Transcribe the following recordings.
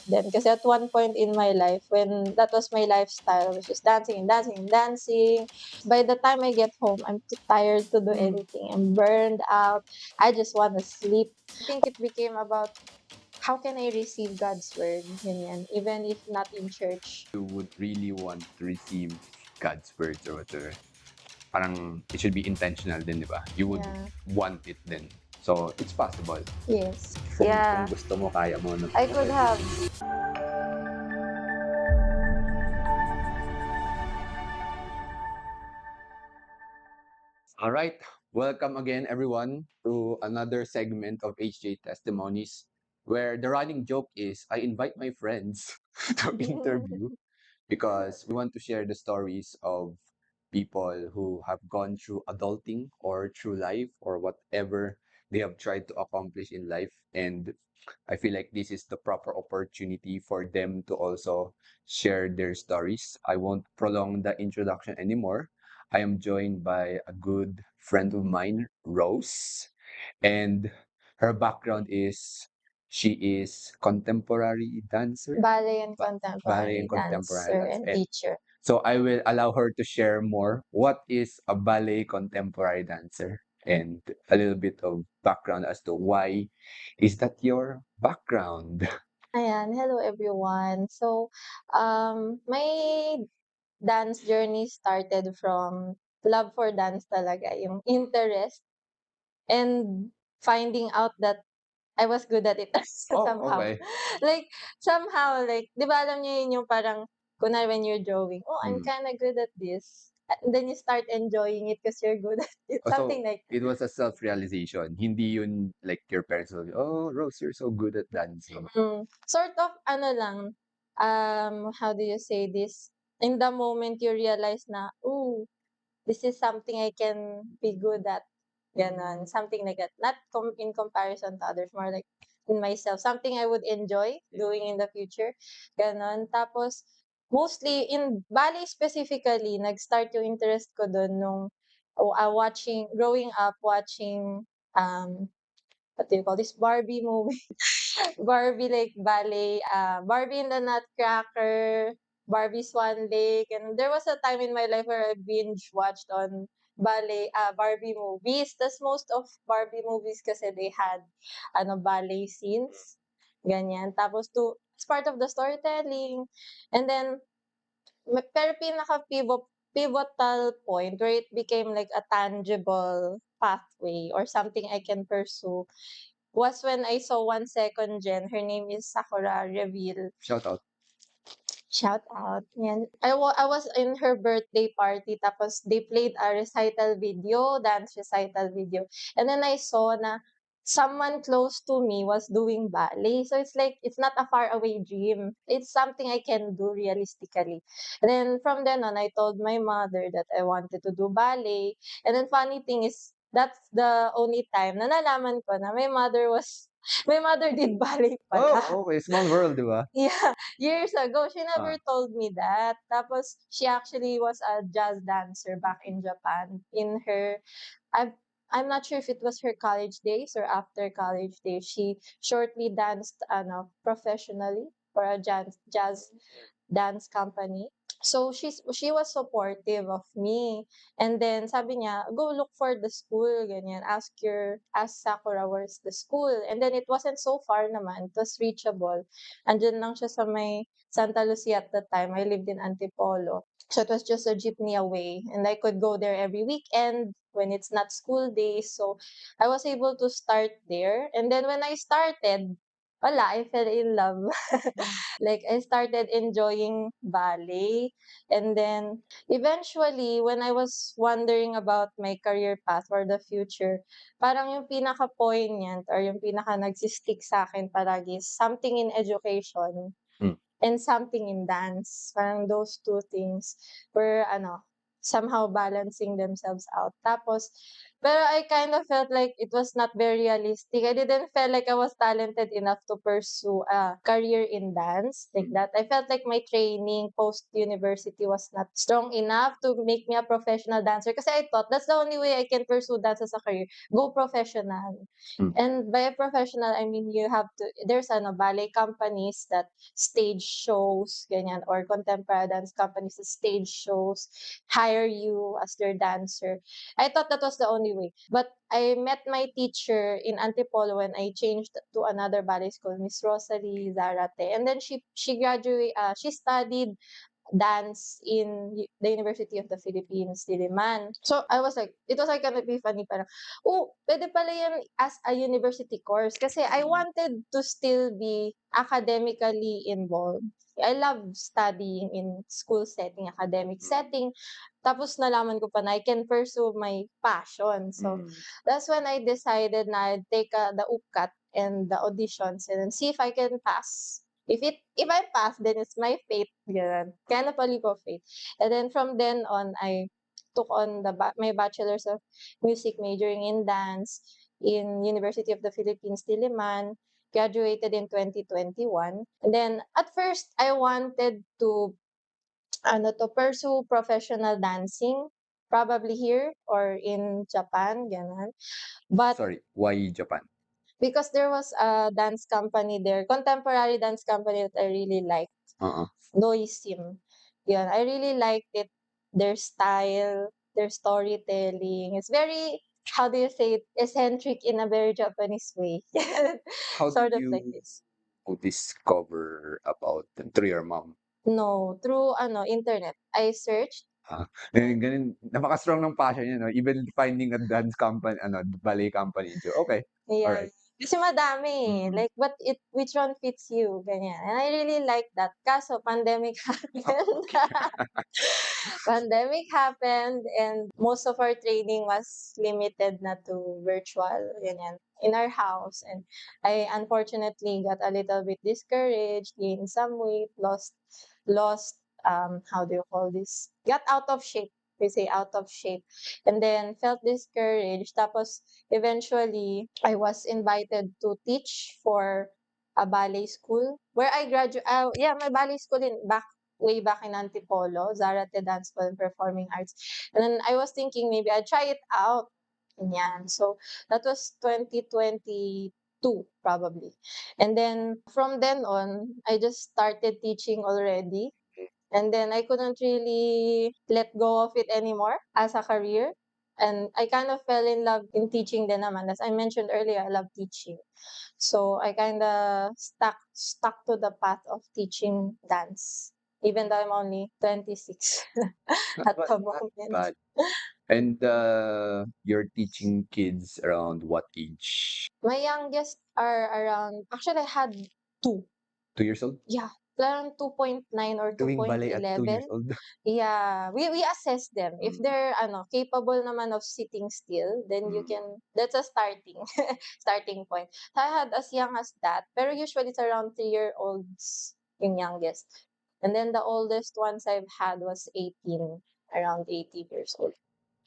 then. Kasi at one point in my life, when that was my lifestyle, I was just dancing and dancing and dancing. By the time I get home, I'm too tired to do anything. I'm burned out. I just want to sleep. I think it became about how can I receive God's word, ganyan, even if not in church. You would really want to receive God's words or whatever. Parang it should be intentional din, di ba? You would Yeah. want it din. So, it's possible. Yes. Kung Yeah. gusto mo, kaya mo. No? I could have. All right. Welcome again, everyone, to another segment of HJ Testimonies, where the running joke is I invite my friends to interview because we want to share the stories of people who have gone through adulting or through life or whatever they have tried to accomplish in life. And I feel like this is the proper opportunity for them to also share their stories. I won't prolong the introduction anymore. I am joined by a good friend of mine, Rose, and her background is she is contemporary dancer, Ballet and ballet and contemporary contemporary dancer dance. and And teacher. so I will allow her to share more. What is a ballet contemporary dancer? And a little bit of background as to why is that your background? Ayan, hello everyone. So, my dance journey started from love for dance talaga, yung interest and finding out that I was good at it Oh, somehow. okay. Like, somehow, like, di ba alam niyo yun yung parang, kunwari when you're drawing, oh, I'm Mm. kinda good at this. And then you start enjoying it because you're good at it. Oh, Something so like it was a self-realization. Hindi yun like your parents will, oh, Rose, you're so good at dancing. Sort of ano lang, how do you say this? In the moment you realize na, "Ooh, this is something I can be good at." Gano'n, something like that. Not in comparison to others, more like in myself, something I would enjoy doing in the future, gano'n. Tapos mostly in ballet specifically, nag-start yung interest ko dun nung, growing up watching, what do you call this, Barbie movie. Barbie like ballet, Barbie in the Nutcracker, Barbie Swan Lake, and there was a time in my life where I binge watched on Barbie movies. Tas most of Barbie movies kasi they had ballet scenes, ganyan. Tapos it's part of the storytelling. And then pero pivotal point where it became like a tangible pathway or something I can pursue was when I saw one second gen. Her name is Sakura Reveal. Shout out. Shout out. Yan. I was in her birthday party tapos they played a recital video, dance recital video. And then I saw na someone close to me was doing ballet. So it's like it's not a far away dream. It's something I can do realistically. And then from then on I told my mother that I wanted to do ballet. And then funny thing is that's the only time na nalaman ko na my mother did ballet pala. Oh, okay. Small world, di ba? Yeah, years ago. She never Ah, told me that. Tapos, she actually was a jazz dancer back in Japan. I've, I'm not sure if it was her college days or after college days. She shortly danced, professionally for a jazz dance company. So she was supportive of me. And then sabi niya, go look for the school, ganyan. Ask Sakura where's the school. And then it wasn't so far naman. It was reachable. Andyan lang siya sa may Santa Lucia at the time. I lived in Antipolo. So it was just a jeepney away. And I could go there every weekend when it's not school days. So I was able to start there. And then when I started, wala, I fell in love. Like, I started enjoying ballet. And then, eventually, when I was wondering about my career path for the future, parang yung pinaka-poignant or yung pinaka-nagsistick sa akin palagi is something in education mm. and something in dance. Parang those two things were, somehow balancing themselves out. Tapos, Pero I kind of felt like it was not very realistic. I didn't feel like I was talented enough to pursue a career in dance like that. I felt like my training post-university was not strong enough to make me a professional dancer kasi I thought that's the only way I can pursue dance as a career. Go professional. Mm. And by a professional, I mean you have to, there's ballet companies that stage shows, ganyan, or contemporary dance companies that stage shows, hire you as their dancer. I thought that was the only way. But I met my teacher in Antipolo when I changed to another ballet school, Miss Rosalie Zarate. And then she studied dance in the University of the Philippines, Diliman. So I was like, it was like an epiphany parang, oh, pwede pala yan as a university course. Kasi I wanted to still be academically involved. I love studying in school setting, academic setting. Tapos nalaman ko pa na I can pursue my passion. So that's when I decided na I'd take the UCAT and the auditions and then see if I can pass. If I pass, then it's my fate. Ganun. Kind of a leap of faith. And then from then on, I took on my bachelor's of music majoring in dance in University of the Philippines, Diliman. Graduated in 2021. And then at first, I wanted to pursue professional dancing, probably here or in Japan, ganun. But Sorry, why Japan? because there was a dance company there, contemporary dance company that I really liked, Uh-uh. Noisim. Yun, I really liked it. Their style, their storytelling. It's very, how do you say it, eccentric in a very Japanese way. How did Sort of like you this. discover about them through your mom? No, through internet. I searched. Ah, ganun, napaka-strong ng passion niya, no? Even finding a dance company, ballet company. Okay, Yeah. alright. Kasi madami eh. Mm. Like, which one fits you? Ganyan. And I really like that. Kaso, pandemic happened. Okay. Pandemic happened and most of our training was limited na to virtual, ganyan, in our house. And I unfortunately got a little bit discouraged, gained some weight, lost, how do you call this? Got out of shape. We say out of shape. And then felt discouraged. Tapos, eventually, I was invited to teach for a ballet school where I graduate. Yeah, my ballet school way back in Antipolo, Zarate Dance School and Performing Arts. And then I was thinking maybe I'd try it out. Yan. So that was 2022 probably. And then from then on, I just started teaching already. And then I couldn't really let go of it anymore as a career. And I kind of fell in love in teaching din naman. As I mentioned earlier, I love teaching. So I kind of stuck to the path of teaching dance, even though I'm only 26 at the Not moment. bad. And you're teaching kids around what age? My youngest are around, actually I had two. 2 years old? Yeah, around 2.9 or Doing ballet at 2 years 2.11. old? Yeah, we assess them. If Mm. they're capable naman of sitting still, then you Mm. can, that's a starting point. So I had as young as that, pero usually it's around 3-year-olds yung youngest. And then the oldest ones I've had was 18, around 18 years old.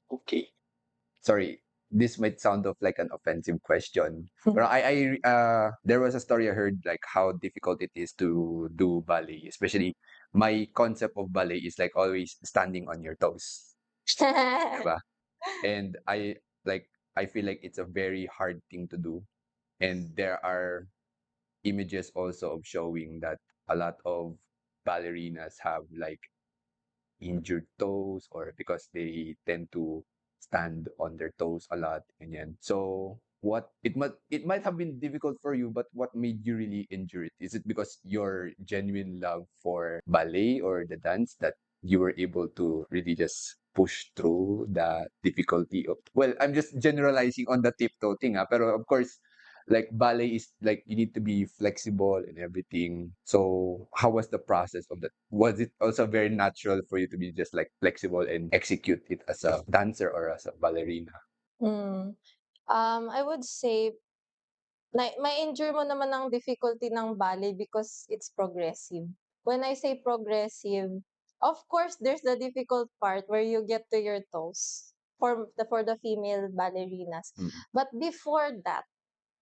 Okay. Sorry, this might sound of like an offensive question. But there was a story I heard like how difficult it is to do ballet, especially my concept of ballet is like always standing on your toes, diba? And I feel like it's a very hard thing to do. And there are images also of showing that a lot of ballerinas have like injured toes or because they tend to stand on their toes a lot, ganyan. So what it might have been difficult for you, but what made you really enjoy it? Is it because your genuine love for ballet or the dance that you were able to really just push through the difficulty of, well, I'm just generalizing on the tiptoe thing, pero of course like ballet is like you need to be flexible and everything. So how was the process of that? Was it also very natural for you to be just like flexible and execute it as a dancer or as a ballerina? Mm. I would say ma-endure mo naman ang difficulty ng ballet because it's progressive. When I say progressive, of course, there's the difficult part where you get to your toes. for the female ballerinas. Mm. But before that,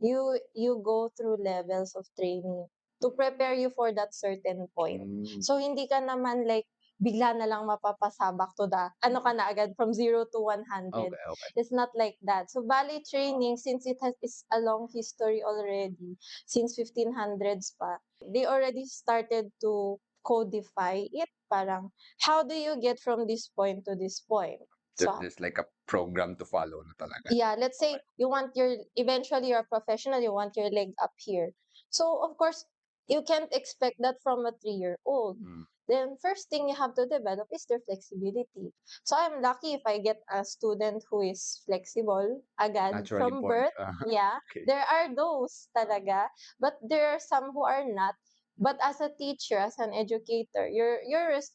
you go through levels of training to prepare you for that certain point. Mm. So hindi ka naman like bigla na lang mapapasabak to the ano ka na agad from 0 to 100. Okay, okay. It's not like that. So ballet training, since it has is a long history already, since 1500s pa, they already started to codify it. Parang how do you get from this point to this point? So There's like a program to follow na talaga. yeah, let's say you want eventually you're a professional, you want your leg up here. So of course, you can't expect that from a 3-year-old. Mm. Then first thing you have to develop is their flexibility. So I'm lucky if I get a student who is flexible agad Naturally from born. birth. Yeah, Okay. there are those talaga, but there are some who are not. But as a teacher, as an educator, your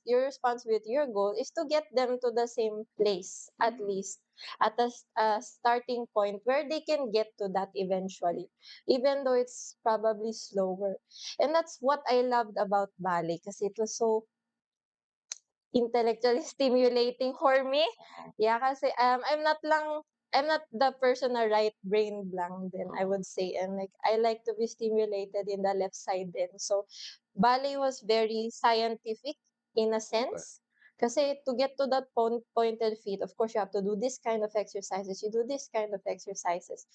responsibility, your goal is to get them to the same place at least at a starting point where they can get to that eventually, even though it's probably slower. And that's what I loved about ballet because it was so intellectually stimulating for me. Yeah, kasi I'm not the person na right brain lang then I would say. And like I like to be stimulated in the left side then. So ballet was very scientific in a Okay. sense. Kasi to get to that pointed feet, of course, you have to do this kind of exercises. You do this kind of exercises.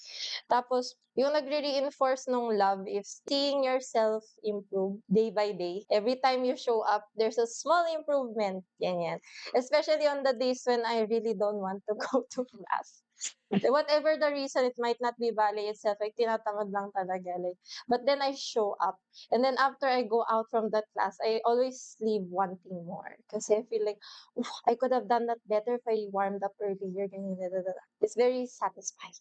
Tapos, yung nagre-reinforce nung love is seeing yourself improve day by day. Every time you show up, there's a small improvement. Yan yan. Especially on the days when I really don't want to go to class. Whatever the reason, it might not be ballet itself. Like, tinatamad lang talaga. Like, but then I show up. And then after I go out from that class, I always leave wanting more. Kasi I feel like, "Oof, I could have done that better if I warmed up earlier. Ganyan, da, da, da." It's very satisfying.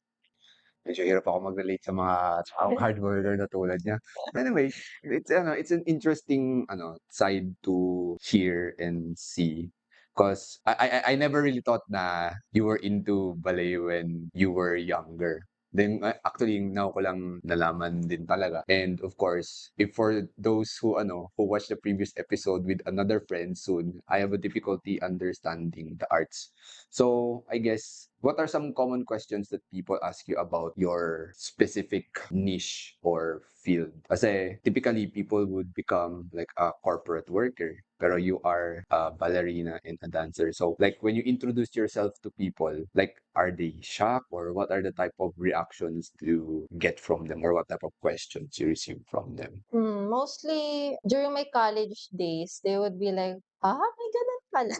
Medyo hirap ako mag-relate sa mga taong hard worker na tulad niya. Anyway, it's an interesting side to hear and see. Cause I never really thought na you were into ballet when you were younger. Then actually now ko lang nalaman din talaga. And of course, if for those who watched the previous episode with another friend soon, I have a difficulty understanding the arts. So I guess what are some common questions that people ask you about your specific niche or field? Kasi typically people would become like a corporate worker, pero you are a ballerina and a dancer. So like when you introduce yourself to people, like are they shocked or what are the type of reactions you get from them or what type of questions you receive from them? Mostly during my college days, they would be like, "Ah, may ganun pala."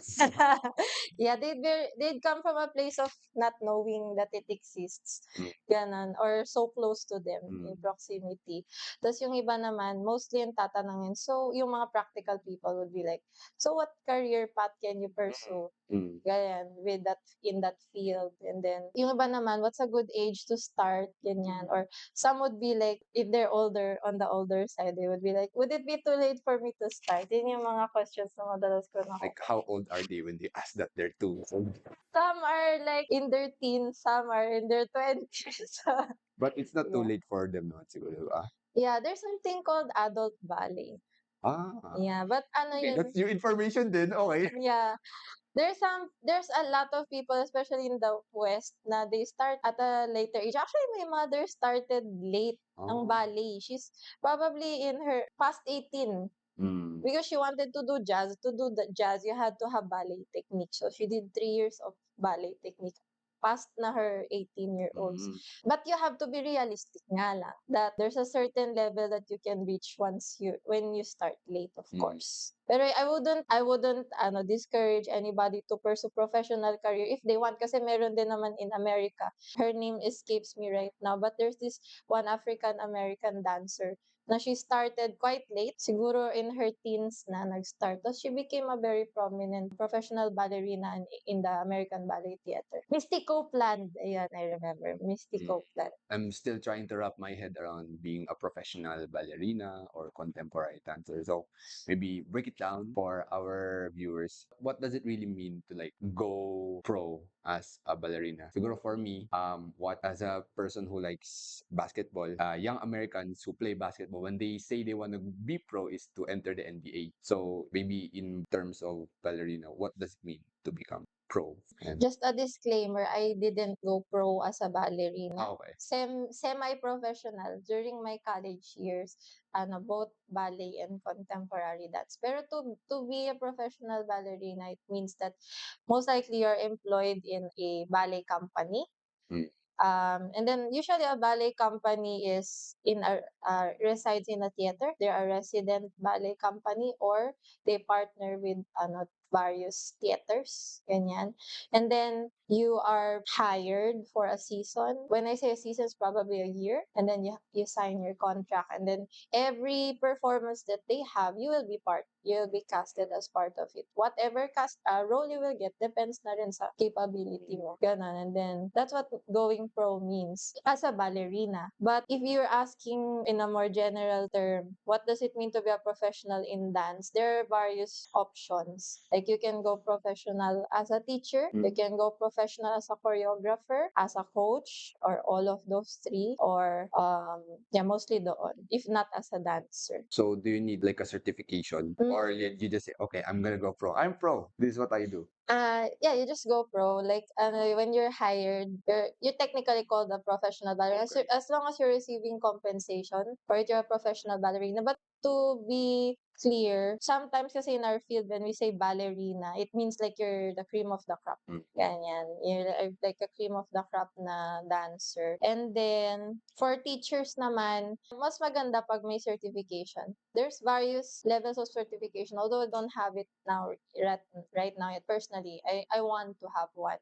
Yeah, they'd come from a place of not knowing that it exists, Mm, gano'n, or so close to them in mm, proximity. Ta's yung iba naman, mostly yung tatanungin, so yung mga practical people would be like, "So what career path can you pursue?" mm, Ganyan, with that in that field. And then, yung iba naman, what's a good age to start? Ganyan. Or some would be like, if they're older, on the older side, they would be like, would it be too late for me to start? Yun yung mga questions na madalas ko like nakukuha. how old are they when they ask that they're too old? Some are like in their teens, some are in their 20s. But it's not too Yeah. late for them naman siguro, Yeah, there's something called adult ballet. Ah, Yeah, but ano okay, yun, that's new information then, okay. yeah. There's a lot of people, especially in the West, na they start at a later age. Actually, my mother started late ang Oh, ballet. She's probably in her past 18 mm, because she wanted to do jazz. To do the jazz, you had to have ballet technique. So she did 3 years of ballet technique past na her 18-year-olds. mm, But you have to be realistic nga lang that there's a certain level that you can reach when you start late, of mm, course. Pero I wouldn't discourage anybody to pursue professional career if they want kasi meron din naman in America. Her name escapes me right now, but there's this one African American dancer na she started quite late, siguro in her teens na nag-start. Tapos she became a very prominent professional ballerina in the American Ballet Theater. Misty Copeland, ayan, I remember. Misty mm. Copeland. I'm still trying to wrap my head around being a professional ballerina or contemporary dancer. So maybe break it down for our viewers. What does it really mean to like go pro as a ballerina? Siguro for me, what as a person who likes basketball, young Americans who play basketball, when they say they want to be pro is to enter the NBA. So maybe in terms of ballerina, what does it mean to become pro? And Just a disclaimer, I didn't go pro as a ballerina. okay. Semi-professional during my college years, both ballet and contemporary dance. Pero to be a professional ballerina, it means that most likely you're employed in a ballet company. Mm. And then usually a ballet company is in a resides in a theater. They're a resident ballet company or they partner with various theaters, ganyan. And then you are hired for a season. When I say a season, it's probably a year. And then you sign your contract. And then every performance that they have, you'll be casted as part of it. Whatever role you will get depends na rin sa capability mo. Ganon. And then that's what going pro means as a ballerina. But if you're asking in a more general term, what does it mean to be a professional in dance? There are various options. Like you can go professional as a teacher, you can go professional as a choreographer, as a coach, or all of those three, or mostly doon, if not as a dancer. So do you need like a certification, or you just say, okay, I'm gonna go pro. I'm pro. This is what I do. Yeah, you just go pro. Like, when you're hired, you're technically called a professional ballerina Okay. as long as you're receiving compensation for it, you're a professional ballerina. But to be clear, sometimes kasi in our field, when we say ballerina, it means like you're the cream of the crop. Mm. Ganyan. You're like a cream of the crop na dancer. And then, for teachers naman, mas maganda pag may certification. There's various levels of certification. Although I don't have it now, right now, yet personally, I want to have one.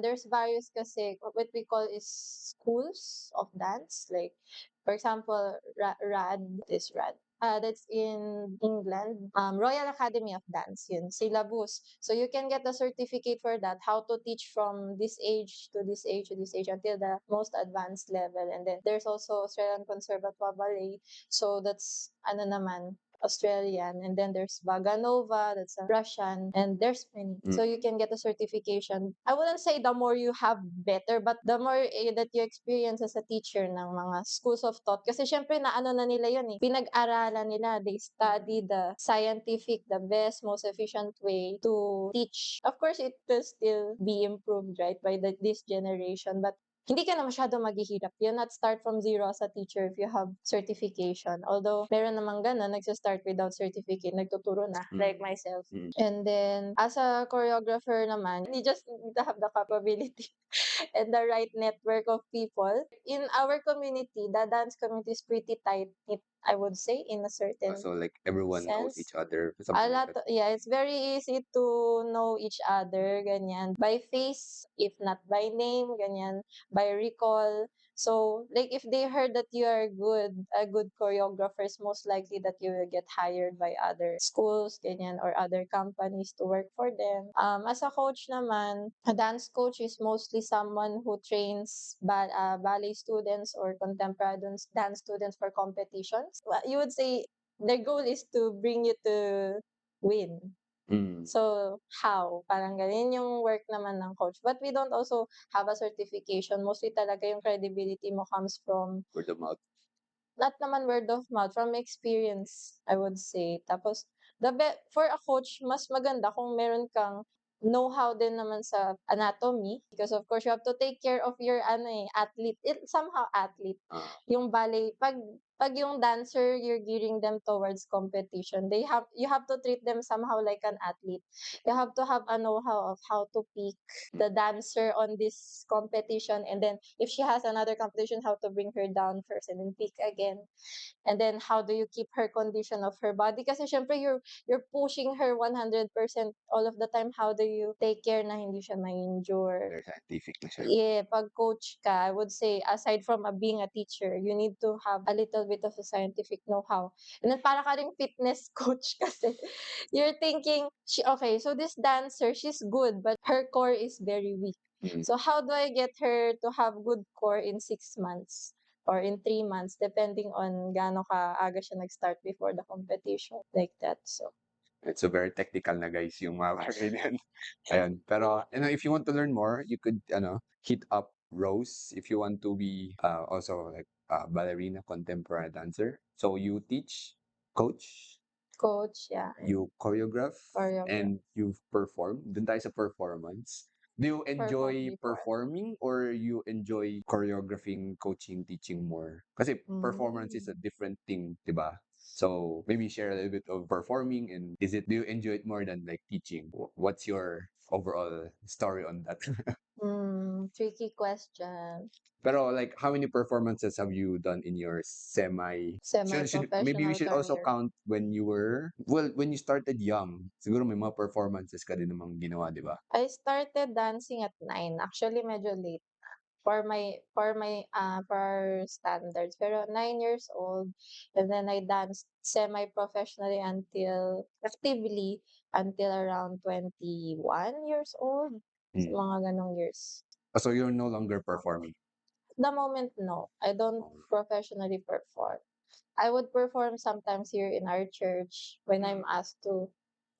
There's various kasi, what we call is schools of dance. Like, for example, RAD, this RAD. That's in England. Royal Academy of Dance, yun, syllabus. So you can get a certificate for that, how to teach from this age to this age to this age until the most advanced level. And then there's also Australian Conservatoire Ballet. So that's, ano naman, Australian, and then there's Vaganova, that's a Russian, and there's many. So you can get a certification. I wouldn't say the more you have, better, but the more that you experience as a teacher ng mga schools of thought. Kasi syempre, naano na nila yun eh. Pinag-aralan nila, they study the scientific, the best, most efficient way to teach. Of course, it will still be improved, right, by this generation, but hindi ka na masyado maghihirap. You'll not start from zero as a teacher if you have certification. Although, meron namang gano'n, nagsa-start without certificate, nagtuturo na, like myself. And then, as a choreographer naman, you just need to have the capability and the right network of people. In our community, the dance community is pretty tight-knit, I would say, in a certain So like everyone knows sense. each other, A something like lot, that. yeah, it's very easy to know each other, ganyan. By face, if not by name, ganyan. By recall. So, like, if they heard that you are a good choreographer, it's most likely that you will get hired by other schools, ganyan, or other companies to work for them. As a coach naman, a dance coach is mostly someone who trains ballet students or contemporary dance students for competitions. Well, you would say their goal is to bring you to win. So, how? Parang ganun yung work naman ng coach. But we don't also have a certification. Mostly talaga yung credibility mo comes from, Word of mouth. not naman word of mouth, from experience, I would say. Tapos, for a coach, mas maganda kung meron kang know-how din naman sa anatomy because of course you have to take care of your athlete, somehow athlete. Yung ballet, pag yung dancer, you're gearing them towards competition. You have to treat them somehow like an athlete. You have to have a know-how of how to pick the dancer on this competition, and then if she has another competition, how to bring her down first and then pick again. And then how do you keep her condition of her body? Kasi syempre you're pushing her 100% all of the time. How do you take care na hindi siya ma-injure? Very scientific na siya. Yeah, pag coach ka, I would say, aside from being a teacher, you need to have a little bit of a scientific know-how. And then para ka ring fitness coach kasi you're thinking, okay, so this dancer, she's good, but her core is very weak. So how do I get her to have good core in 6 months? Or in 3 months, depending on gaano ka aga siya nag-start before the competition. Like that, so. It's a very technical na guys yung mga bagay na yan. Ayun. Pero if you want to learn more, you could hit up Rose if you want to be also like ballerina, contemporary dancer. So you teach, coach? Coach, yeah, you choreograph, choreograph, and you perform. Dun tayo sa performance. Do you perform enjoy before. performing or you enjoy choreographing, coaching, teaching more? Kasi performance is a Hmm. different thing, di ba? So maybe share a little bit of performing and do you enjoy it more than like teaching? What's your overall story on that? Tricky question. Pero like, how many performances have you done in your maybe we Semi-professional should also career. count when you were, when you started young, siguro may mga performances ka din namang ginawa, di ba? I started dancing at 9. Actually, medyo late for our standards. Pero 9 years old, and then I danced semi-professionally actively until around 21 years old. Sa Mm. mga ganong years. So you're no longer performing. At the moment, no. I don't Oh. professionally perform. I would perform sometimes here in our church when I'm asked to.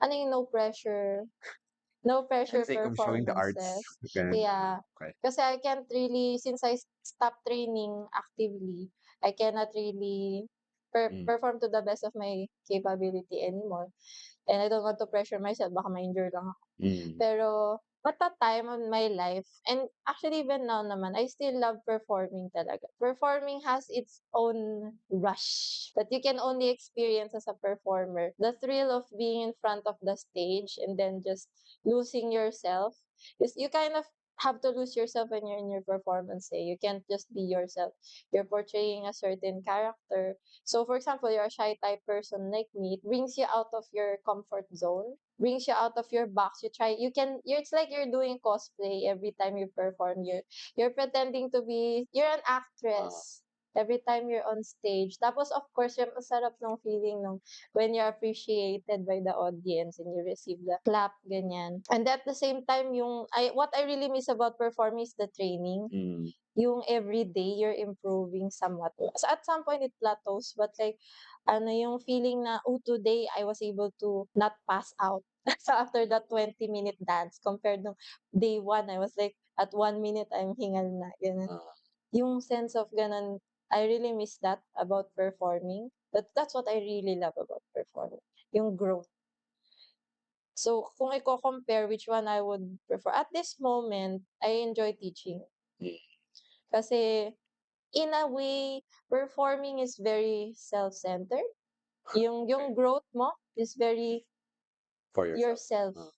Ano yung no For the pressure sake of showing the arts. performances. Ganun. Yeah. Okay. Kasi I can't really, since I stopped training actively, I cannot really Mm. perform to the best of my capability anymore. And I don't want to pressure myself, baka ma-injure lang ako. Mm. Pero at that time of my life, and actually even now naman, I still love performing talaga. Performing has its own rush that you can only experience as a performer. The thrill of being in front of the stage and then just losing yourself is you kind of have to lose yourself when you're in your performance. You can't just be yourself. You're portraying a certain character. So, for example, you're a shy type person like me. It brings you out of your comfort zone, brings you out of your box. It's like you're doing cosplay every time you perform. You're pretending to be, you're an Ah. actress every time you're on stage. Tapos, of course, yung masarap ng feeling when you're appreciated by the audience and you receive the clap, ganyan. And at the same time, what I really miss about performing is the training. Mm. Yung everyday you're improving somewhat. So at some point it plateaus, but like yung feeling na, oh, today I was able to not pass out. So after that 20-minute dance compared nung day 1, I was like at 1 minute I'm hingal na, ganun. Ah. Yung sense of ganun, I really miss that about performing. That's what I really love about performing. Yung growth. So kung iko-compare which one I would prefer, at this moment, I enjoy teaching. Mm. Kasi in a way, performing is very self-centered. Yung growth mo is very For yourself. yourself. Ah.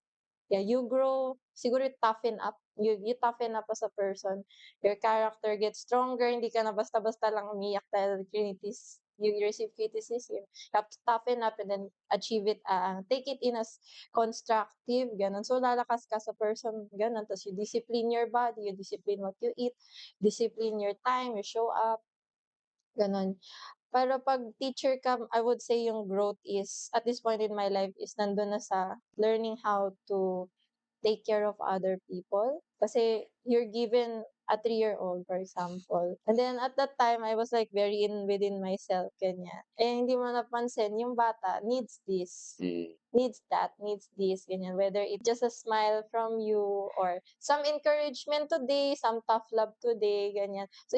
Yeah, you grow, siguro you toughen up. You toughen up as a person. Your character gets stronger. Hindi ka na basta-basta lang umiyak dahil you receive criticism. You have to toughen up and then achieve it, take it in as constructive, ganun. So, lalakas ka sa person, ganun. Tapos, you discipline your body, you discipline what you eat, discipline your time, you show up, ganun. Pero 'pag teacher ka, I would say yung growth is, at this point in my life, is nandun na sa learning how to take care of other people. Kasi you're given a 3-year-old, for example. And then at that time, I was like very within myself, ganyan. Eh, hindi mo napansin, yung bata needs this, Mm. needs that, needs this, ganyan. Whether it's just a smile from you or some encouragement today, some tough love today, ganyan. So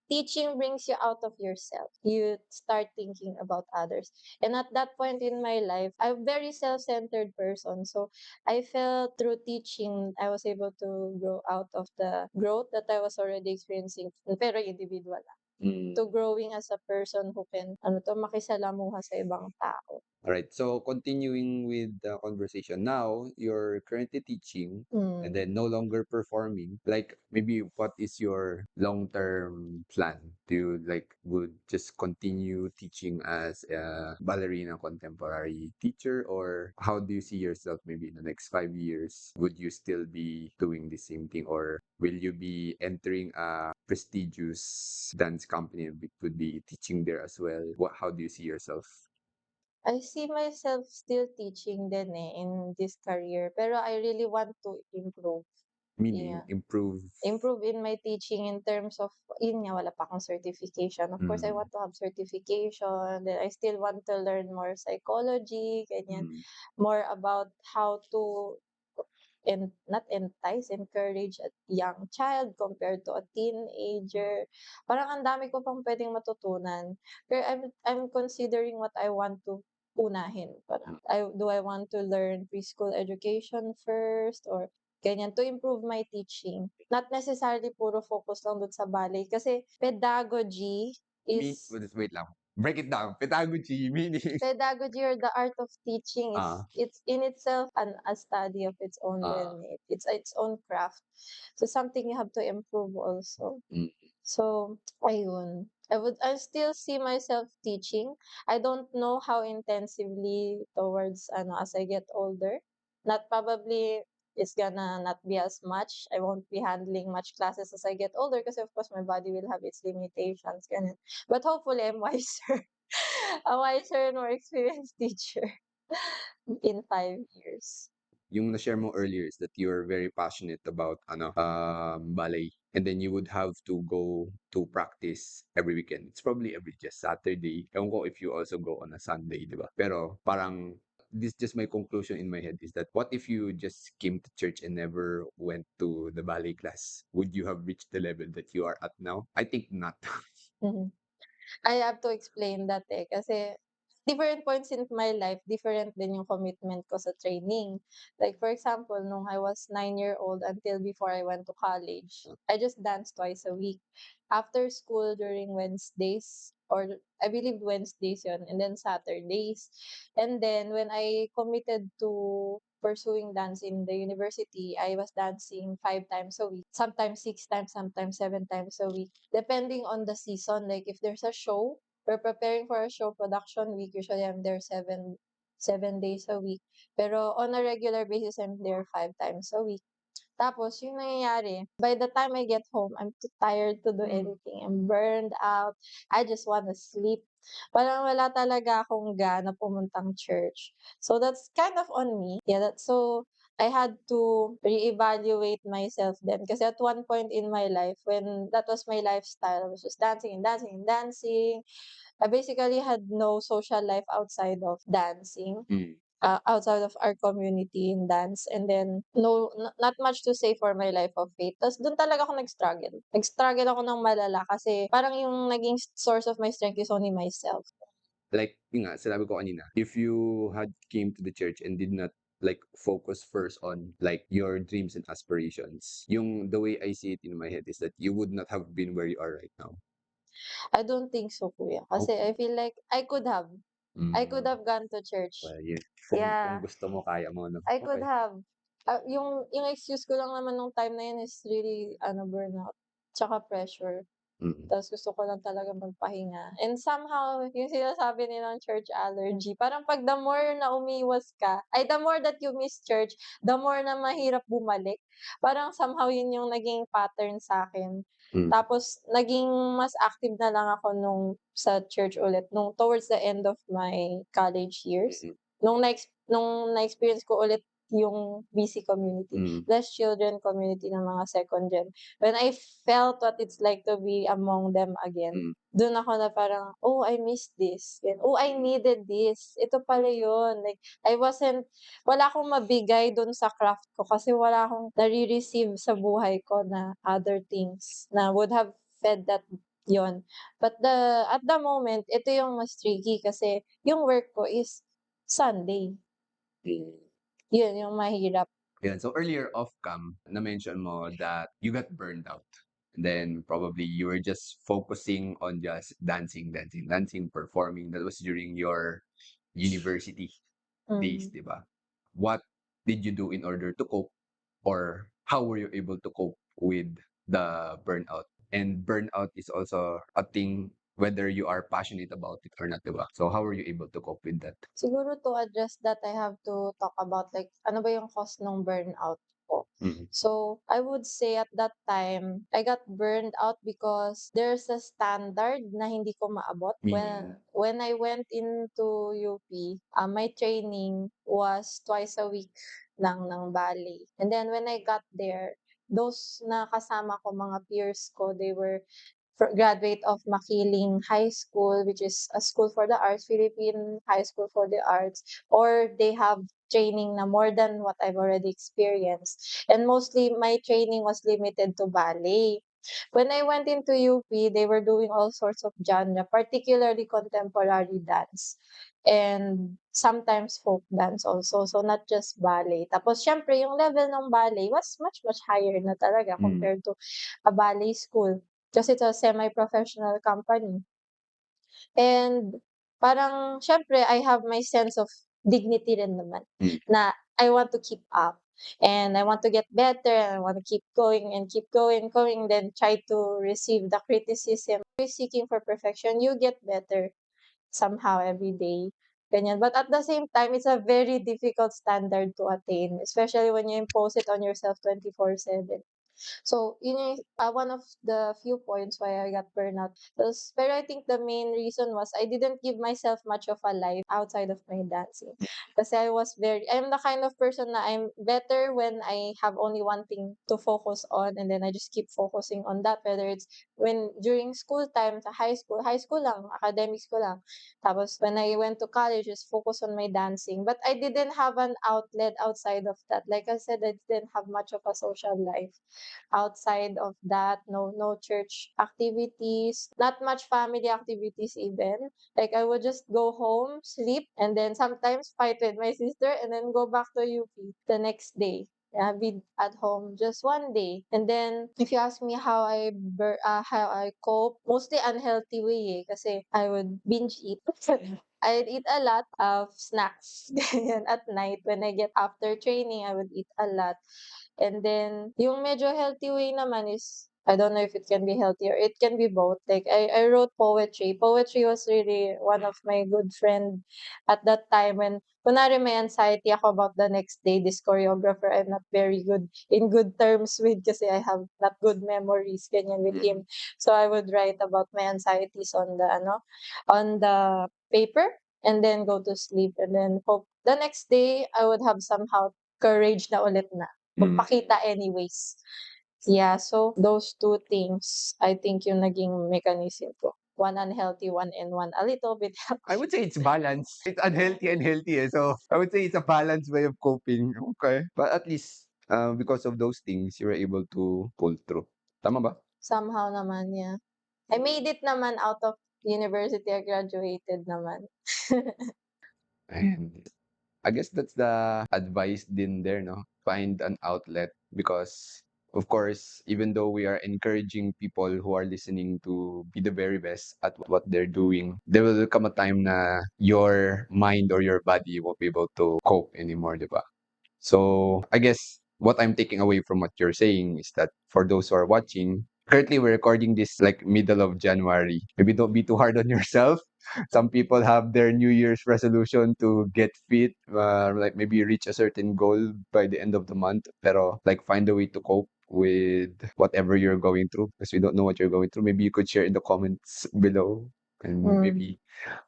teaching brings you out of yourself. You start thinking about others. And at that point in my life, I'm a very self-centered person. So I felt through teaching, I was able to grow out of the growth that I was already experiencing, pero individual lang, Mm. to growing as a person who can, makisalamuha sa ibang tao. Alright, so continuing with the conversation. Now, you're currently teaching and then no longer performing. Like, maybe what is your long-term plan? Do you like would just continue teaching as a ballerina contemporary teacher, or how do you see yourself maybe in the next 5 years? Would you still be doing the same thing, or will you be entering a prestigious dance company and would be teaching there as well? How do you see yourself? I see myself still teaching din in this career, pero I really want to improve. Meaning Yeah. improve. Improve in my teaching in terms of, yun nga, wala pa akong certification. Of course, I Mm. want to have certification. Then I still want to learn more psychology, ganyan. Mm. More about how to not entice, encourage a young child compared to a teenager. Parang ang dami ko pang pwedeng matutunan. Pero I'm considering what I want to unahin? Parang, do I want to learn preschool education first or ganyan to improve my teaching? Not necessarily puro focus lang dun sa ballet kasi pedagogy is Wait lang. Break it down. Pedagogy, meaning. pedagogy or the art of teaching is Ah, it's in itself a study of its own ah, learning. It's its own craft. So something you have to improve also. mm, So, ayun. I still see myself teaching. I don't know how intensively towards ano as I get older. Not probably it's gonna not be as much. I won't be handling much classes as I get older because of course my body will have its limitations. Ganun. But hopefully I'm wiser. A wiser and more experienced teacher in 5 years. yung na-share mo earlier is that you're very passionate about ballet, and then you would have to go to practice every weekend. It's probably every just Saturday. Ewan ko if you also go on a Sunday, di ba? Pero parang this just my conclusion in my head is that what if you just came to church and never went to the ballet class? Would you have reached the level that you are at now? I think not. Mhm. I have to explain that kasi different points in my life, different din yung commitment ko sa training. Like for example, nung I was 9-year-old until before I went to college, I just danced twice a week. After school during Wednesdays, or I believe Wednesdays yun, and then Saturdays. And then when I committed to pursuing dance in the university, I was dancing 5 times a week, sometimes 6 times, sometimes 7 times a week, depending on the season. Like if there's a show, we're preparing for a show production week. Usually I'm there 7 days a week. Pero on a regular basis, I'm there 5 times a week. Tapos, yung nangyayari, by the time I get home, I'm too tired to do anything. I'm burned out. I just wanna sleep. Parang wala talaga akong gana pumuntang church. So, that's kind of on me. Yeah, so, I had to reevaluate myself then. Kasi at one point in my life, when that was my lifestyle, I was just dancing and dancing and dancing. I basically had no social life outside of dancing, Mm. outside of our community in dance, and then no not much to say for my life of faith. Tas dun talaga ako nag-struggle. Nag-struggle ako ng malala kasi parang yung naging source of my strength is only myself. Like, yun nga, sinabi ko kanina, if you had came to the church and did not like focus first on like your dreams and aspirations, yung the way I see it in my head is that you would not have been where you are right now. I don't think so, kuya. Kasi Okay. I feel like I could have. I could have gone to church. Well, yun. Kung Yeah. gusto mo, kaya mo, no? I could Okay. have. Yung excuse ko lang naman nung time na yun is really burnout, tsaka pressure. Mm. Tapos gusto ko lang talaga magpahinga. And somehow, yung sinasabi nilang church allergy, parang 'pag the more na umiwas ka, ay the more that you miss church, the more na mahirap bumalik. Parang somehow yun yung naging pattern sa'kin. Mm. Tapos naging mas active na lang ako sa church ulit nung towards the end of my college years. Mm. Nung na-experience ko ulit yung BC community, Mm. less children community ng mga second gen. When I felt what it's like to be among them again, Mm. dun ako na parang, "Oh, I missed this. Yan. Oh, I needed this. Ito pala yun." Like, wala akong mabigay dun sa craft ko kasi wala akong nare-receive sa buhay ko na other things na would have fed that yon. But at the moment, ito yung mas tricky kasi yung work ko is Sunday. Mm. Yun yung mahirap. Yan. So earlier off cam, na-mention mo that you got burned out. And then probably you were just focusing on just dancing, dancing, dancing, performing. That was during your university days, Mm. di ba? What did you do in order to cope, or how were you able to cope with the burnout? And burnout is also a thing whether you are passionate about it or not, di ba? So how were you able to cope with that? Siguro to address that, I have to talk about like ano ba yung cause ng burnout ko. Mm. So, I would say at that time, I got burned out because there's a standard na hindi ko maabot. Meaning? When I went into UP, my training was twice a week lang ng ballet. And then when I got there, those na kasama ko, mga peers ko, they were graduate of Makiling High School, which is a school for the arts, Philippine High School for the Arts, or they have training na more than what I've already experienced. And mostly my training was limited to ballet. When I went into UP, they were doing all sorts of genre, particularly contemporary dance. and sometimes folk dance also. So not just ballet. Tapos syempre yung level ng ballet was much higher na talaga compared to a ballet school. Kasi it's a semi-professional company. And parang syempre I have my sense of dignity rin naman na I want to keep up and I want to get better and I want to keep going and keep going, then try to receive the criticism. Always seeking for perfection, you get better somehow every day. Ganyan. But at the same time, it's a very difficult standard to attain, especially when you impose it on yourself 24/7. So, yun yung one of the few points why I got burnout. Pero I think the main reason was I didn't give myself much of a life outside of my dancing. Kasi I'm the kind of person na I'm better when I have only one thing to focus on and then I just keep focusing on that. Whether it's during school time, sa high school lang, academics ko lang. Tapos when I went to college, just focus on my dancing. But I didn't have an outlet outside of that. Like I said, I didn't have much of a social life outside of that. No church activities, not much family activities even. Like I would just go home, sleep, and then sometimes fight with my sister and then go back to UP the next day. Yeah, be at home just one day. And then if you ask me how I cope, mostly unhealthy way kasi I would binge eat. I'd eat a lot of snacks ganyan, at night when I get after training. I would eat a lot. And then, yung medyo healthy way naman is, I don't know if it can be healthy or it can be both. Like, I wrote poetry. Poetry was really one of my good friend at that time when, kunwari may anxiety ako about the next day, this choreographer I'm not very good, in good terms with kasi I have not good memories, ganyan with him. So, I would write about my anxieties on the paper and then go to sleep and then hope the next day I would have somehow courage na ulit na magpakita anyways. Yeah, so those two things, I think yung naging mechanism ko. One unhealthy one and one a little bit I would say it's balance. It's unhealthy and healthy. So I would say it's a balanced way of coping. Okay. But at least because of those things, you were able to pull through. Tama ba? somehow naman, yeah. I made it naman out of university. I graduated naman. And I guess that's the advice din there, no? Find an outlet because of course, even though we are encouraging people who are listening to be the very best at what they're doing, there will come a time na your mind or your body won't be able to cope anymore, di ba? So I guess what I'm taking away from what you're saying is that for those who are watching, currently we're recording this like middle of January. Maybe don't be too hard on yourself. Some people have their New Year's resolution to get fit, like maybe reach a certain goal by the end of the month. Pero like find a way to cope with whatever you're going through because we don't know what you're going through. Maybe you could share in the comments below and Mm. maybe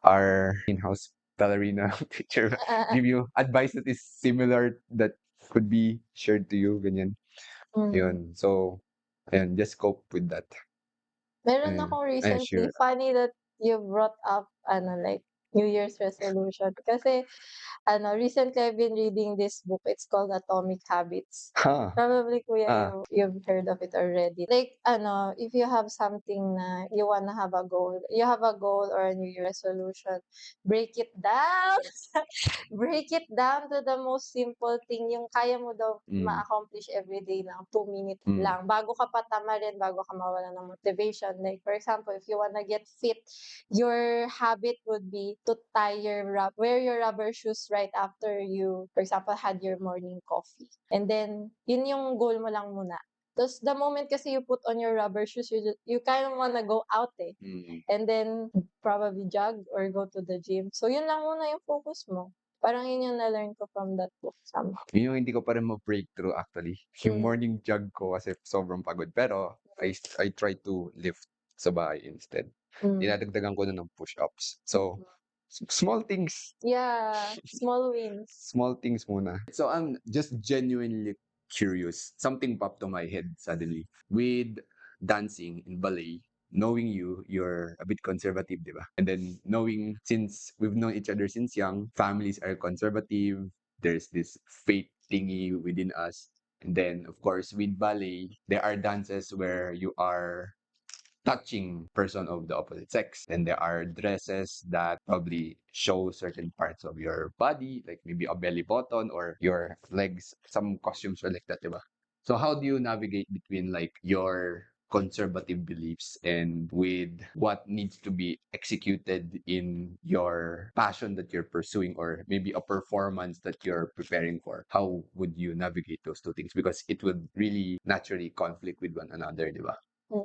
our in-house ballerina teacher give you advice that is similar that could be shared to you, ganyan. Mm. Yun. So, ayun, just cope with that. Meron akong Ayun, recently, sure. funny that you brought up like New Year's resolution. Kasi recently I've been reading this book. It's called Atomic Habits. Ha. Probably kuya Ah. you've heard of it already. Like if you have something na you wanna have a goal, you have a goal or a New Year resolution, break it down. Break it down to the most simple thing, yung kaya mo daw ma-accomplish everyday ng 2 minutes lang. Bago ka pa tamarin, bago ka mawalan ng motivation. Like for example, if you wanna get fit, your habit would be to wear your rubber shoes right after you, for example, had your morning coffee. And then, yun yung goal mo lang muna. Tapos the moment kasi you put on your rubber shoes, you kind of wanna go out eh. And then, probably jog or go to the gym. So, yun lang muna yung focus mo. Parang yun yung na-learn ko from that book somehow. Yun yung hindi ko pa rin ma-breakthrough actually. Yung Mm. morning jog ko kasi sobrang pagod. Pero I try to lift sa bahay instead. Mm. Dinadagdagan ko na ng push-ups. So, small things. Yeah, small wins. Small things muna. So I'm just genuinely curious. Something popped to my head suddenly. With dancing in ballet, knowing you're a bit conservative, di ba? And then knowing since we've known each other since young, families are conservative. There's this faith thingy within us. And then, of course, with ballet, there are dances where you are touching person of the opposite sex. And there are dresses that probably show certain parts of your body, like maybe a belly button or your legs. Some costumes are like that, diba? So how do you navigate between like your conservative beliefs and with what needs to be executed in your passion that you're pursuing or maybe a performance that you're preparing for? How would you navigate those two things? Because it would really naturally conflict with one another, di ba? Mm.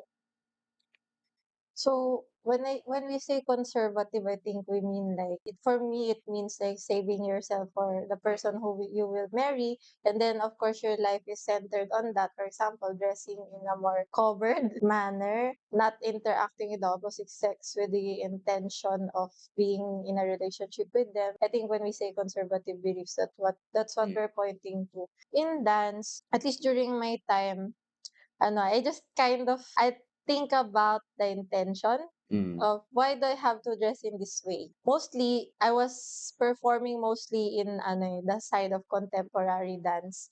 So when we say conservative, I think we mean like for me it means like saving yourself for the person who you will marry, and then of course your life is centered on that. For example, dressing in a more covered manner, not interacting with the opposite sex with the intention of being in a relationship with them. I think when we say conservative beliefs, that's what Mm. we're pointing to. In dance, at least during my time, I just kind of I think about the intention Mm. of why do I have to dress in this way. Mostly, I was performing mostly in the side of contemporary dance.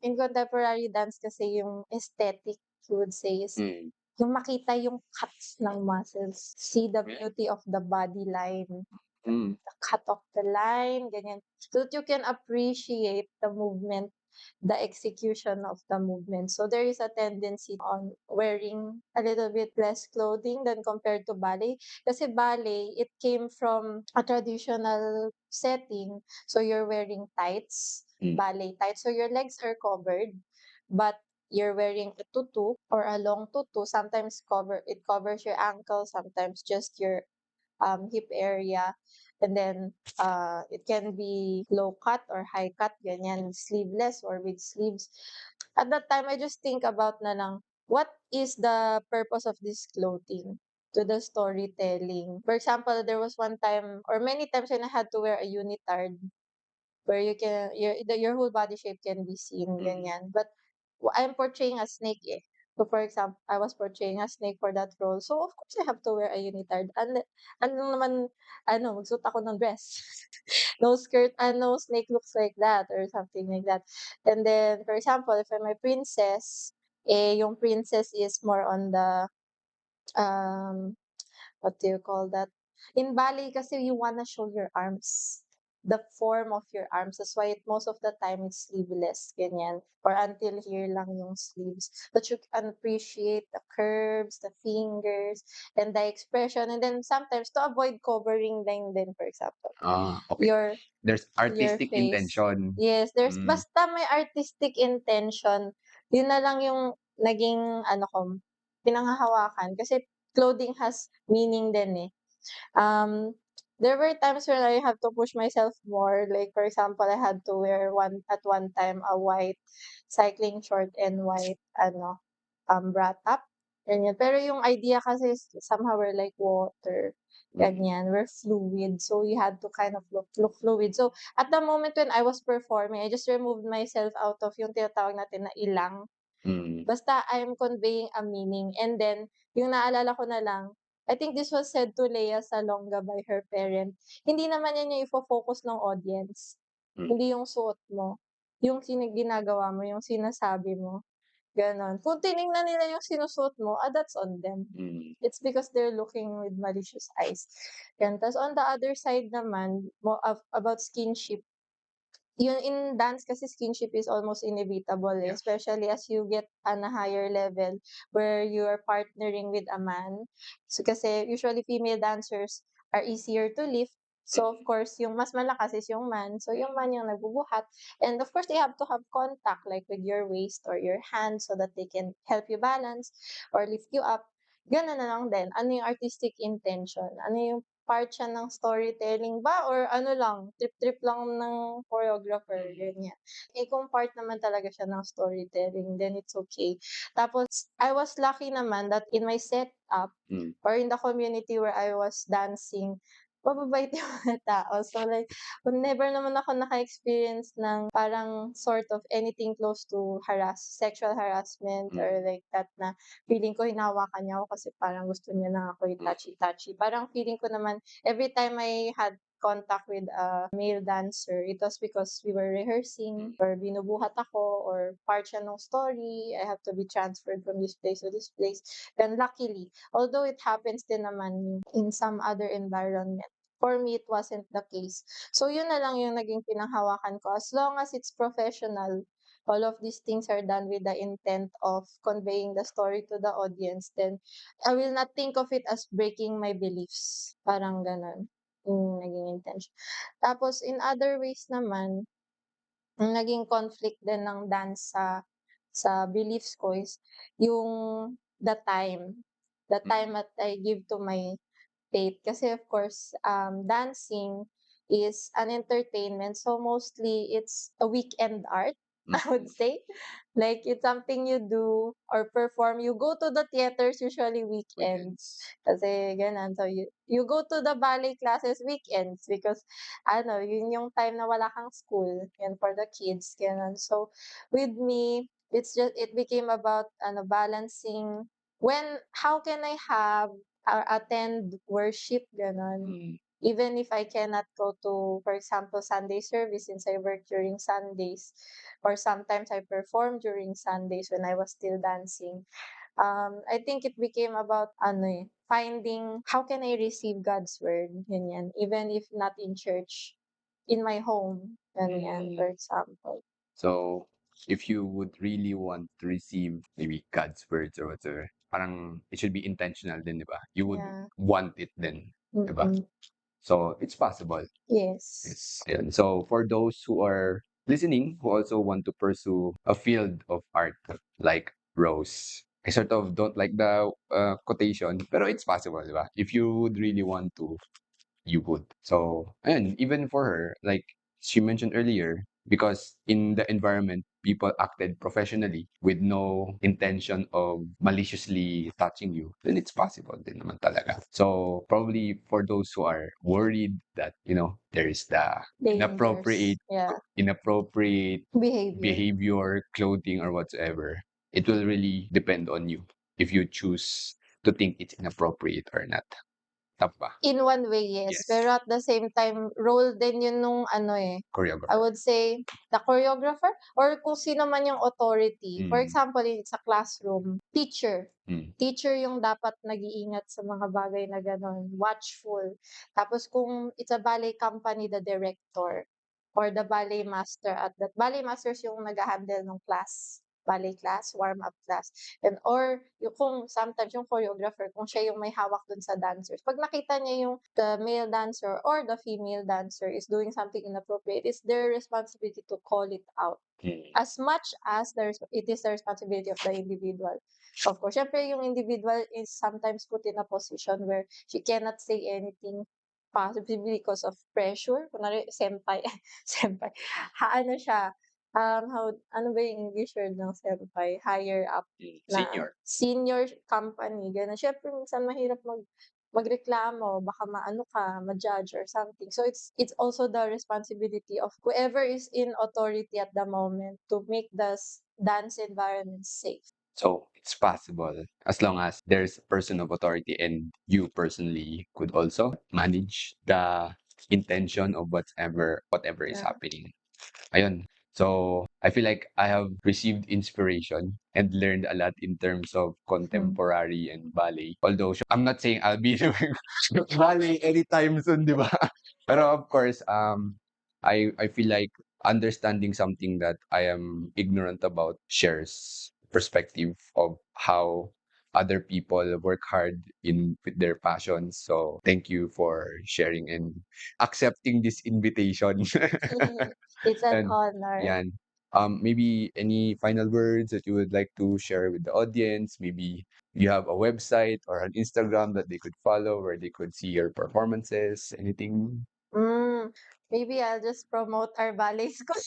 In contemporary dance kasi yung aesthetic, you would say, is Mm. yung makita yung cuts ng muscles, see the Yeah. beauty of the body line, Mm. the cut of the line, ganyan. So that you can appreciate the movement, the execution of the movement. So there is a tendency on wearing a little bit less clothing than compared to ballet. Kasi ballet, it came from a traditional setting. So you're wearing tights, Mm. ballet tights. So your legs are covered, but you're wearing a tutu or a long tutu. Sometimes it covers your ankle, sometimes just your hip area. And then it can be low cut or high cut, ganyan, sleeveless or with sleeves. At that time, I just think about na lang, what is the purpose of this clothing to the storytelling? For example, there was one time or many times when I had to wear a unitard where your whole body shape can be seen, Mm. ganyan. But I'm portraying a snake eh. So for example, I was portraying a snake for that role. So of course I have to wear a unitard. Ano naman, magsuot ako ng dress. No skirt, no snake looks like that or something like that. And then, for example, if I'm a princess, yung princess is more on the, um, what do you call that? In ballet kasi you wanna show your arms, the form of your arms. That's why most of the time it's sleeveless, ganyan. Or until here lang yung sleeves. But you can appreciate the curves, the fingers, and the expression. And then sometimes to avoid covering din, for example, Ah, okay. your There's your artistic face. intention. Yes, there's Mm. basta may artistic intention. Yun na lang yung naging pinanghahawakan kasi clothing has meaning din eh. There were times when I have to push myself more. Like for example, I had to wear one time a white cycling short and white bra top. Ganyan. Pero yung idea kasi is somehow we're like water. Mm. Ganyan. We're fluid. So you had to kind of look fluid. So at the moment when I was performing, I just removed myself out of yung tinatawag natin na ilang. Mm. Basta I'm conveying a meaning. And then, yung naalala ko na lang, I think this was said to Lea Salonga by her parent. Hindi naman yan yung ifo-focus ng audience. Mm. Hindi yung suot mo. Yung ginagawa mo, yung sinasabi mo. Ganon. Kung tinignan nila yung sinusuot mo, that's on them. Mm. It's because they're looking with malicious eyes. Yan. Tapos on the other side naman, about skinship, yun in dance kasi skinship is almost inevitable eh, Yeah. especially as you get on a higher level where you are partnering with a man. So kasi usually female dancers are easier to lift. So of course, yung mas malakas is yung man. So yung man yung nagbubuhat. And of course, they have to have contact like with your waist or your hand so that they can help you balance or lift you up. Gano'n na lang din. Ano yung artistic intention? Ano yung part siya ng storytelling ba or ano lang, trip-trip lang ng choreographer, ganyan. Eh, kung part naman talaga siya ng storytelling, then it's okay. Tapos, I was lucky naman that in my setup Mm. or in the community where I was dancing, mababait yung mga tao. So like, never naman ako naka-experience ng parang sort of anything close to sexual harassment Mm. or like that na feeling ko hinahawakan niya ako kasi parang gusto niya na ako Mm. i-touchy-touchy. Parang feeling ko naman every time I had contact with a male dancer, it was because we were rehearsing or binubuhat ako or part siya ng story, I have to be transferred from this place to this place. And luckily, although it happens din naman in some other environment, for me, it wasn't the case. So, yun na lang yung naging pinanghawakan ko. As long as it's professional, all of these things are done with the intent of conveying the story to the audience, then I will not think of it as breaking my beliefs. Parang ganon yung naging intention. Tapos, in other ways naman, ang naging conflict din ng dance sa beliefs ko is yung the time. The time that I give to my faith. Kasi of course, dancing is an entertainment. So mostly it's a weekend art, I would say. Like it's something you do or perform. You go to the theaters usually weekends. Kasi ganun. So you go to the ballet classes weekends because ano, yun yung time na wala kang school. Yan for the kids. Ganun. So with me, it became about ano, balancing how can I have attend worship, gano'n. Even if I cannot go to, for example, Sunday service since I work during Sundays, or sometimes I perform during Sundays when I was still dancing. I think it became about ano finding how can I receive God's word, ganyan. Even if not in church, in my home, ganyan, for example. So, if you would really want to receive maybe God's words or whatever, parang it should be intentional din, di ba? You would Yeah. want it then, di ba? Mm-mm. So, it's possible. Yes. Yes. Ayan. So, for those who are listening, who also want to pursue a field of art like Rose, I sort of don't like the quotation, pero it's possible, di ba? If you would really want to, you would. So, and even for her, like she mentioned earlier, because in the environment, people acted professionally with no intention of maliciously touching you, then it's possible din naman talaga. So, probably for those who are worried that, there is the Dangers. Yeah. inappropriate Behavior. behavior, clothing, or whatsoever, it will really depend on you if you choose to think it's inappropriate or not. Tama ba? In one way, yes. Yes. Pero at the same time, role din yun nung ano I Choreographer. would say, the choreographer or kung sino man yung authority. For example, it's a classroom, teacher. Teacher yung dapat nag-iingat sa mga bagay na gano'n, watchful. Tapos kung it's a ballet company, the director or the ballet master at that. Ballet masters yung nag-handle ng class, ballet class, warm-up class. Or yung kung sometimes yung choreographer, kung siya yung may hawak dun sa dancers. Pag nakita niya yung the male dancer or the female dancer is doing something inappropriate, it's their responsibility to call it out. As much as it is the responsibility of the individual. Of course, syempre yung individual is sometimes put in a position where she cannot say anything possibly because of pressure. Kunwari, senpai, senpai. Ano siya, ano ba yung English word ng senpai? Higher up na senior company, gano'n. Siyempre minsan mahirap magreklamo, baka maano ka, ma-judge or something. So it's also the responsibility of whoever is in authority at the moment to make the dance environment safe. So it's possible as long as there's a person of authority and you personally could also manage the intention of whatever is Yeah. happening. Ayun. So I feel like I have received inspiration and learned a lot in terms of contemporary and ballet. Although I'm not saying I'll be doing ballet anytime soon, di ba? Pero of course, I feel like understanding something that I am ignorant about shares perspective of how other people work hard in with their passions. So thank you for sharing and accepting this invitation. It's an And honor. yan. Maybe any final words that you would like to share with the audience? Maybe you have a website or an Instagram that they could follow where they could see your performances, anything? Maybe I'll just promote our ballet school.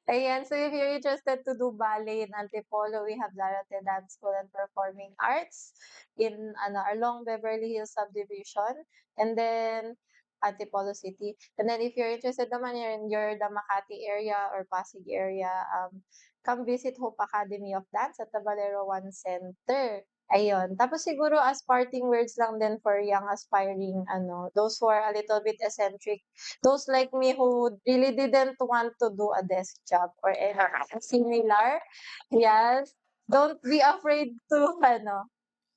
Ayan, so if you're interested to do ballet in Antipolo, we have Zarate Dance School and Performing Arts in along Beverly Hills subdivision, and then Antipolo City. And then if you're interested naman you're the Makati area or Pasig area, come visit Hope Academy of Dance at the Valero One Center. Ayun. Tapos siguro as parting words lang din for young aspiring those who are a little bit eccentric, those like me who really didn't want to do a desk job or anything similar. Yes. Don't be afraid to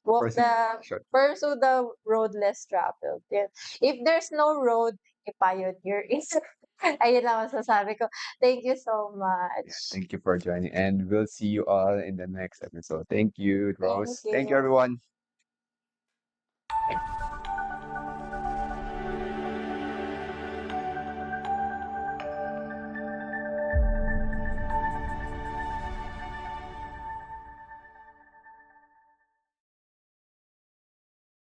walk Proceed. the Sure. pursue the road less traveled. Yes. If there's no road, i-pioneer it. Ayun lang masasabi ko. Thank you so Yeah, much. thank you for joining, and we'll see you all in the next episode. Thank you, Thank Rose. Thank you, you. everyone.